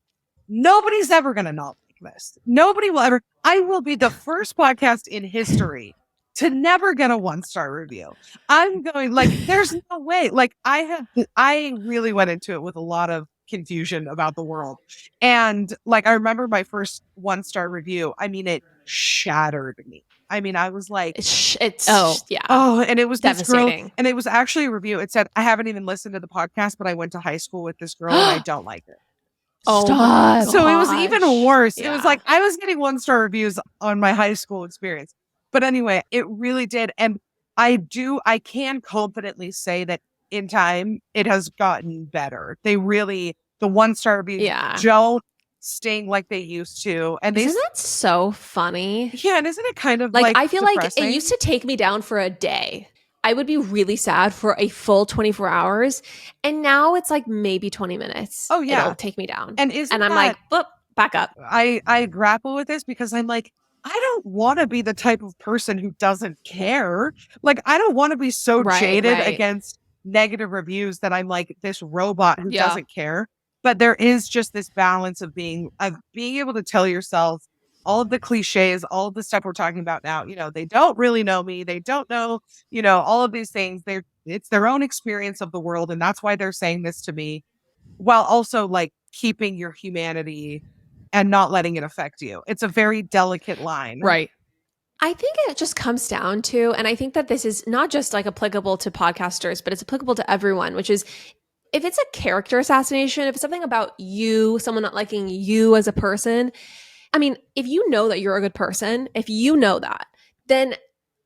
nobody's ever going to not like this. Nobody will ever. I will be the first podcast in history to never get a 1-star review. I'm going like, there's no way. Like I really went into it with a lot of confusion about the world. And like, I remember my first 1-star review. I mean, it shattered me. I mean, I was like, and it was devastating. This girl, and it was actually a review. It said, I haven't even listened to the podcast, but I went to high school with this girl and I don't like her. Stop. So it was even worse. It was like, I was getting 1-star reviews on my high school experience. But anyway, it really did. And I can confidently say that in time, it has gotten better. The 1-star reviews don't sting like they used to. And isn't that so funny? Yeah, and isn't it kind of like I feel depressing? Like it used to take me down for a day. I would be really sad for a full 24 hours. And now it's like maybe 20 minutes. Oh, yeah. It'll take me down. And I'm like, boop, back up. I grapple with this because I'm like, I don't want to be the type of person who doesn't care. Like, I don't want to be so jaded against negative reviews that I'm like this robot who doesn't care. But there is just this balance of being able to tell yourself all of the cliches, all of the stuff we're talking about now. You know, they don't really know me. They don't know, you know, all of these things. It's their own experience of the world. And that's why they're saying this to me, while also like keeping your humanity and not letting it affect you. It's a very delicate line. Right. I think it just comes down to, and I think that this is not just like applicable to podcasters, but it's applicable to everyone, which is if it's a character assassination, if it's something about you, someone not liking you as a person, I mean, if you know that you're a good person, if you know that, then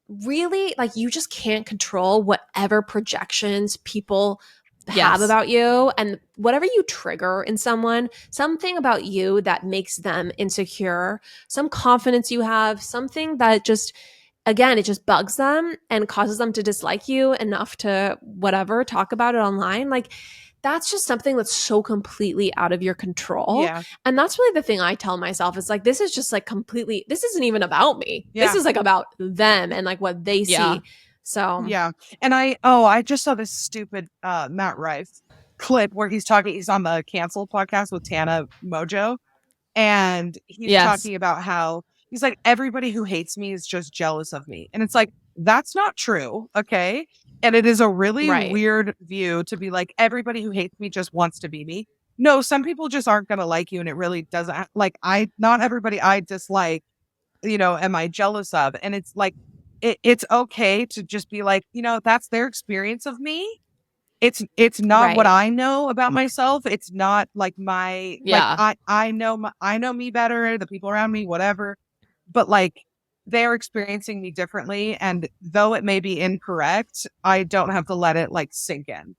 really like you just can't control whatever projections people have about you, and whatever you trigger in someone, something about you that makes them insecure, some confidence you have, something that just, again, it just bugs them and causes them to dislike you enough to whatever, talk about it online. Like that's just something that's so completely out of your control. Yeah. And that's really the thing I tell myself is like, this is just like completely, this isn't even about me. Yeah. This is like about them and like what they see. So yeah. And I just saw this stupid Matt Rife clip where he's on the Cancel podcast with Tana Mojo, and he's talking about how he's like, everybody who hates me is just jealous of me. And it's like, that's not true. Okay. And it is a really weird view to be like, everybody who hates me just wants to be me. No, some people just aren't going to like you. And it really doesn't like, not everybody I dislike, you know, am I jealous of? And it's like, it's okay to just be like, you know, that's their experience of me. It's not what I know about myself. It's not like my, like I know me better, the people around me, whatever, but like they're experiencing me differently. And though it may be incorrect, I don't have to let it like sink in.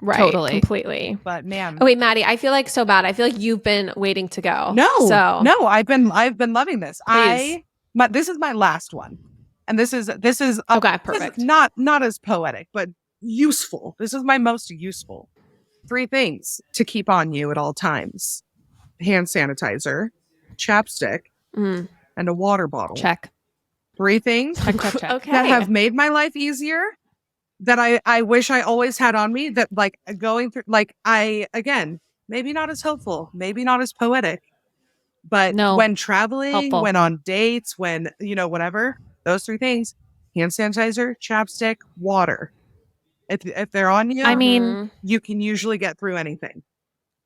Right. Totally. Completely. But man. Oh wait, Maddie, I feel like so bad. I feel like you've been waiting to go. No, I've been loving this. This is my last one. And this is okay, perfect. This is not as poetic, but useful. This is my most useful. 3 things to keep on you at all times: hand sanitizer, chapstick, and a water bottle. Check. 3 things check. Okay. that have made my life easier, that I wish I always had on me, that like going through, like again, maybe not as helpful, maybe not as poetic, but when traveling, when on dates, when, you know, whatever, those 3 things: hand sanitizer, chapstick, water. If they're on you, I mean, you can usually get through anything.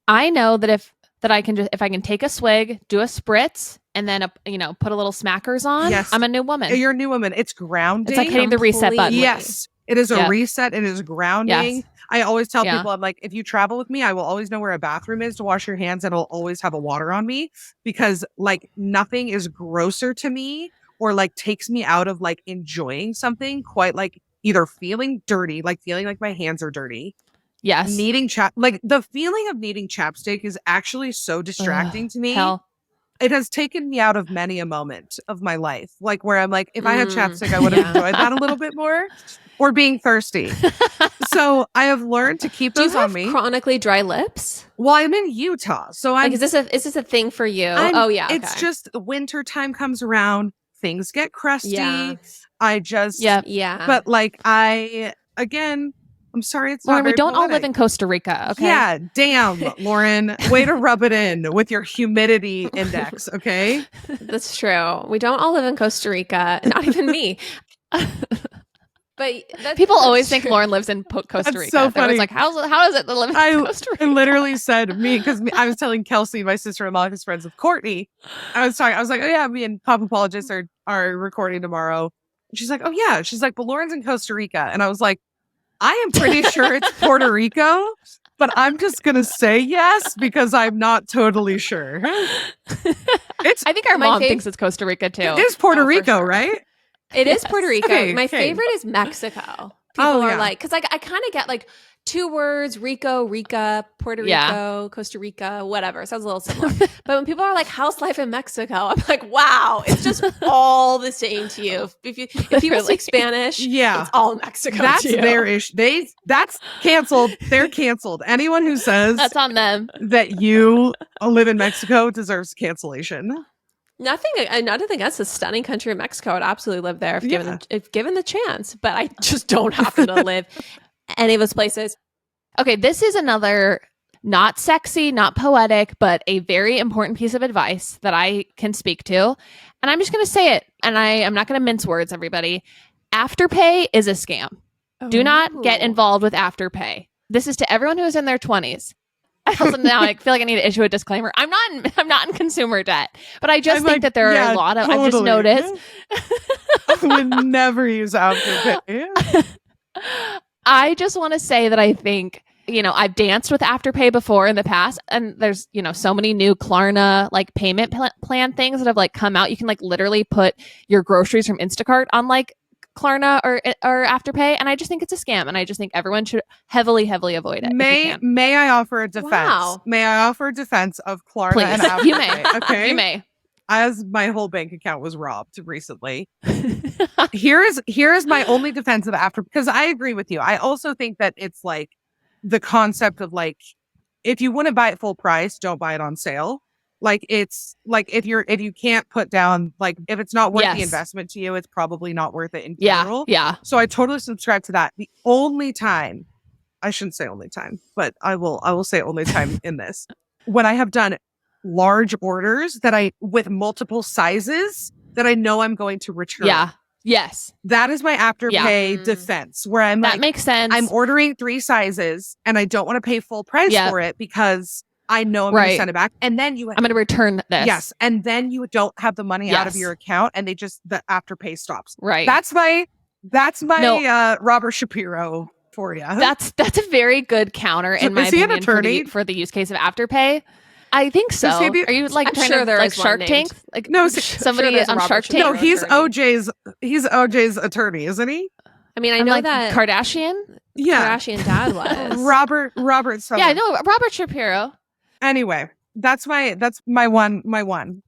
I know that if I can take a swig, do a spritz, and then put a little smackers on, I'm a new woman. You're a new woman. It's grounding. It's like hitting the reset button. Yes, it is a reset. It is grounding. Yes. I always tell people, I'm like, if you travel with me, I will always know where a bathroom is to wash your hands, and it'll always have a water on me, because like nothing is grosser to me or like takes me out of like enjoying something quite like either feeling dirty, like feeling like my hands are dirty. Yes. Needing like the feeling of needing chapstick is actually so distracting to me. Hell. It has taken me out of many a moment of my life, like where I'm like, if I had chapstick, I would have enjoyed that a little bit more, or being thirsty. So I have learned to keep those on me. Do you have chronically dry lips? Well, I'm in Utah, so I'm. Like, is this a thing for you? It's just winter time comes around, things get crusty. Yeah. I just But like I'm sorry, it's Lauren, not we don't poetic. all live in Costa Rica, okay? Yeah, damn, Lauren. Way to rub it in with your humidity index, okay? That's true. We don't all live in Costa Rica, not even me. But people always think Lauren lives in Costa Rica. So funny. It's like, how is it to live in Costa Rica? I literally said because I was telling Kelsey, my sister-in-law, who's friends with Courtney. I was like, oh yeah, me and Pop Apologists are recording tomorrow. And she's like, oh yeah. She's like, but Lauren's in Costa Rica. And I was like, I am pretty sure it's Puerto Rico, but I'm just going to say yes because I'm not totally sure. I think our mom thinks it's Costa Rica too. It is Puerto Rico, right? It is Puerto Rico. My favorite is Mexico. people are like, because I kind of get like 2 words, Rico, Rica, Puerto Rico, Costa Rica, whatever. Sounds a little similar. But when people are like house life in Mexico, I'm like, wow, it's just all the same to you. If people speak Spanish, it's all Mexico. That's their issue. That's canceled. They're canceled. Anyone who says that's on them that you live in Mexico deserves cancellation. Nothing against the stunning country of Mexico. I'd absolutely live there if given the chance, but I just don't happen to live any of those places. Okay, this is another not sexy, not poetic, but a very important piece of advice that I can speak to. And I'm just going to say it, and I'm not going to mince words, everybody. Afterpay is a scam. Do not get involved with Afterpay. This is to everyone who is in their 20s. Now I feel like I need to issue a disclaimer. I'm not in consumer debt, but I just think that there are a lot of. Totally. I've just noticed. I would never use Afterpay. I just want to say that I think, I've danced with Afterpay before in the past, and there's, so many new Klarna like payment plan things that have like come out. You can like literally put your groceries from Instacart on like Klarna or Afterpay, and I just think it's a scam, and I just think everyone should heavily avoid it. May I offer a defense? Wow. May I offer a defense of Klarna? Please. And Afterpay? You may. Okay, you may. As my whole bank account was robbed recently. Here is my only defense of Afterpay, because I agree with you. I also think that it's like the concept of like, if you want to buy it full price, don't buy it on sale. Like, it's like if you can't put down, like, if it's not worth the investment to you, it's probably not worth it in general. Yeah. So I totally subscribe to that. The only time, I shouldn't say only time, but I will say only time in this, when I have done large orders with multiple sizes that I know I'm going to return. Yeah. Yes. That is my Afterpay defense, where I'm like, that makes sense. I'm ordering 3 sizes and I don't want to pay full price for it because I know I'm going to send it back. And then I'm going to return this. Yes. And then you don't have the money out of your account, and the Afterpay stops. Right. That's my Robert Shapiro for you. That's a very good counter in my opinion for the use case of Afterpay. I think so. Are you like trying to like Shark Tank? Like, no, somebody on Shark Tank. No, he's OJ's attorney, isn't he? I mean, I know that Kardashian. Yeah, Kardashian dad was Robert. Southern. Yeah, I know Robert Shapiro. Anyway, that's my one.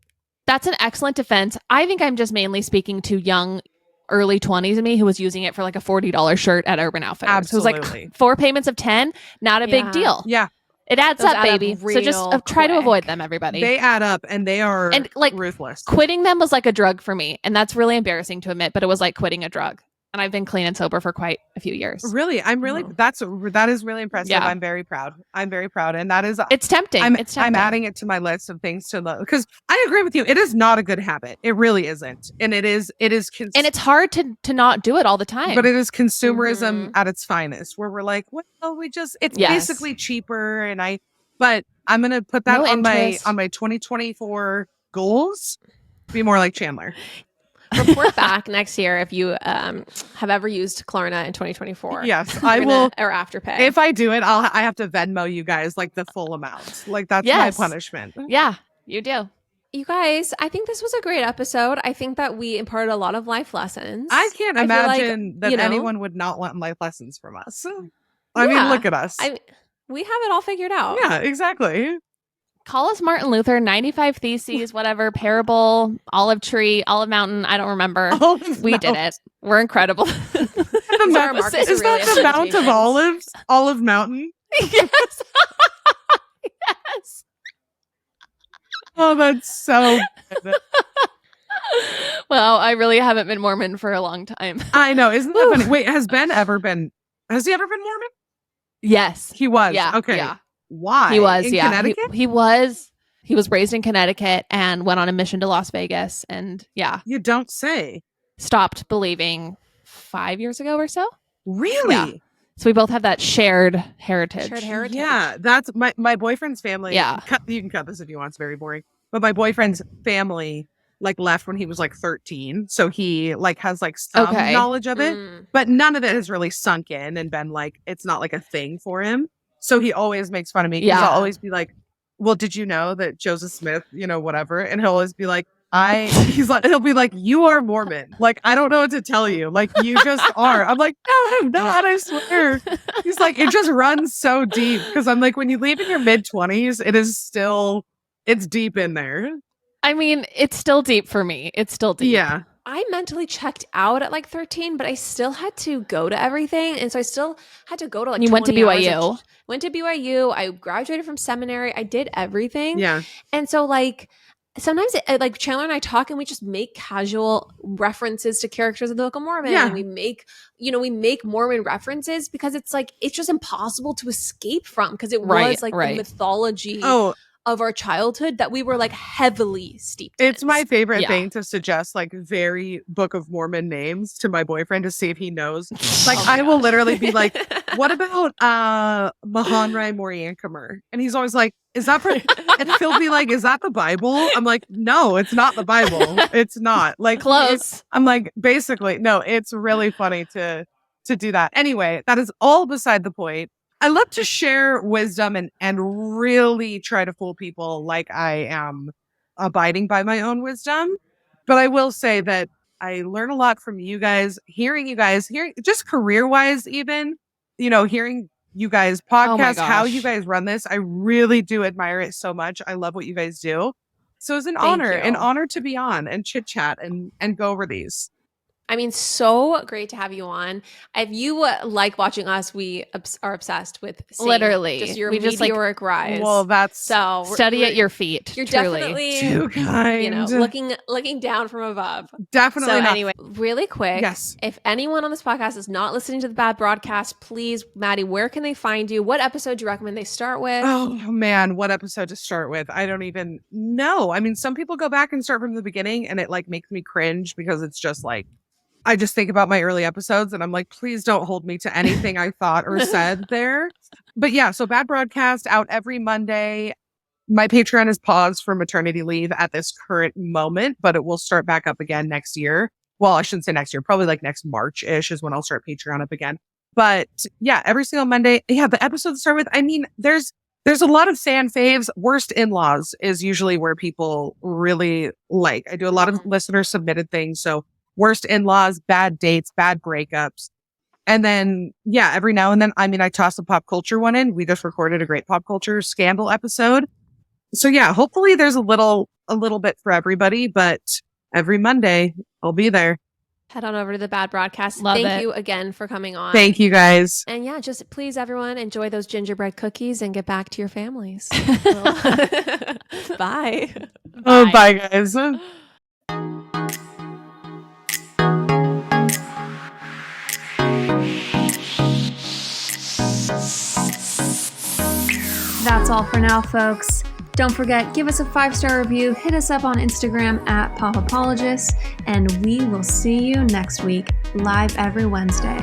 That's an excellent defense. I think I'm just mainly speaking to young, early 20s of me who was using it for like a $40 shirt at Urban Outfitters. Absolutely. It was like 4 payments of 10, not a big deal. Yeah. It adds up, baby. So just try to avoid them, everybody. They add up, and they are ruthless. Quitting them was like a drug for me, and that's really embarrassing to admit, but it was like quitting a drug. And I've been clean and sober for quite a few years. Really? That is really impressive. Yeah. I'm very proud. And that is... It's tempting. I'm adding it to my list of things to love. Because I agree with you. It is not a good habit. It really isn't. And it is... And it's hard to not do it all the time. But it is consumerism at its finest, where we're like, well, it's basically cheaper. But I'm going to put that on my 2024 goals. Be more like Chandler. Report back next year if you have ever used Klarna in 2024. Yes, I will. Or Afterpay. If I do it, I have to Venmo you guys like the full amount. Like, that's my punishment. Yeah, you do. You guys, I think this was a great episode. I think that we imparted a lot of life lessons. I can't imagine that anyone would not want life lessons from us. I mean, look at us. We have it all figured out. Yeah, exactly. Call us Martin Luther, 95 Theses, whatever, Parable, Olive Tree, Olive Mountain. I don't remember. We did it. We're incredible. Is that the Mount of Olives? Olive Mountain? Yes. Yes. Oh, that's so good. Well, I really haven't been Mormon for a long time. I know. Isn't that funny? Wait, has he ever been Mormon? Yes. He was. Yeah. Okay. Yeah. Why? He was, in Connecticut? He was raised in Connecticut and went on a mission to Las Vegas, and You don't say. Stopped believing 5 years ago or so. Really? Yeah. So we both have that shared heritage. Yeah, that's my boyfriend's family. Yeah. You can cut this if you want. It's very boring. But my boyfriend's family left when he was 13. So he has some knowledge of it, but none of it has really sunk in and been it's not a thing for him. So he always makes fun of me because I'll always be like, well, did you know that Joseph Smith, whatever? And he'll always be like, he'll be like, you are Mormon. Like, I don't know what to tell you. Like, you just are. I'm like, no, I'm not, I swear. He's like, it just runs so deep. Cause I'm like, when you leave in your mid-20s, it's deep in there. I mean, it's still deep for me. It's still deep. Yeah. I mentally checked out at like 13, but I still had to go to everything. And so I still had to go to like You went to BYU. Went to BYU. I graduated from seminary. I did everything. Yeah. And so like sometimes like Chandler and I talk and we just make casual references to characters of the Book of Mormon. Yeah. And we make Mormon references because it's like, it's just impossible to escape from because it was like the mythology of our childhood that we were like heavily steeped It's in. my favorite thing to suggest like very Book of Mormon names to my boyfriend to see if he knows. Like I will literally be like, what about Mahonri Moriankamer? And he's always like, is that for and he'll be like, is that the Bible? I'm like, no, it's not the Bible. It's not. Like close. I'm like, basically, no, it's really funny to do that. Anyway, that is all beside the point. I love to share wisdom and really try to fool people like I am abiding by my own wisdom. But I will say that I learn a lot from you guys, hearing just career-wise even, hearing you guys podcast, how you guys run this. I really do admire it so much. I love what you guys do. So it's an honor to be on and chit chat and go over these. I mean, so great to have you on. If you like watching us, we are obsessed with seeing literally just your meteoric rise. Well, that's so study at your feet. You're truly. definitely too kind. Looking down from above. Definitely. So not. Anyway, really quick. Yes. If anyone on this podcast is not listening to the Bad Broadcast, please, Maddie, where can they find you? What episode do you recommend they start with? Oh man, what episode to start with? I don't even know. I mean, some people go back and start from the beginning, and it like makes me cringe because it's just like. I just think about my early episodes and I'm like, please don't hold me to anything I thought or said there. But yeah, so Bad Broadcast out every Monday. My Patreon is paused for maternity leave at this current moment, but it will start back up again next year. Well, I shouldn't say next year, probably like next March-ish is when I'll start Patreon up again. But yeah, every single Monday. Yeah, the episodes start with, I mean, there's a lot of fan faves. Worst in-laws is usually where people really like. I do a lot of listener submitted things. So worst in-laws, bad dates, bad breakups. And then, yeah, every now and then, I mean, I toss a pop culture one in. We just recorded a great pop culture scandal episode. So yeah, hopefully there's a little bit for everybody, but every Monday I'll be there. Head on over to the Bad Broadcast. Thank you again for coming on. Thank you guys. And yeah, just please everyone enjoy those gingerbread cookies and get back to your families. Bye. Oh, bye guys. That's all for now, folks. Don't forget, give us a 5-star review, hit us up on Instagram at Popapologists, and we will see you next week, live every Wednesday.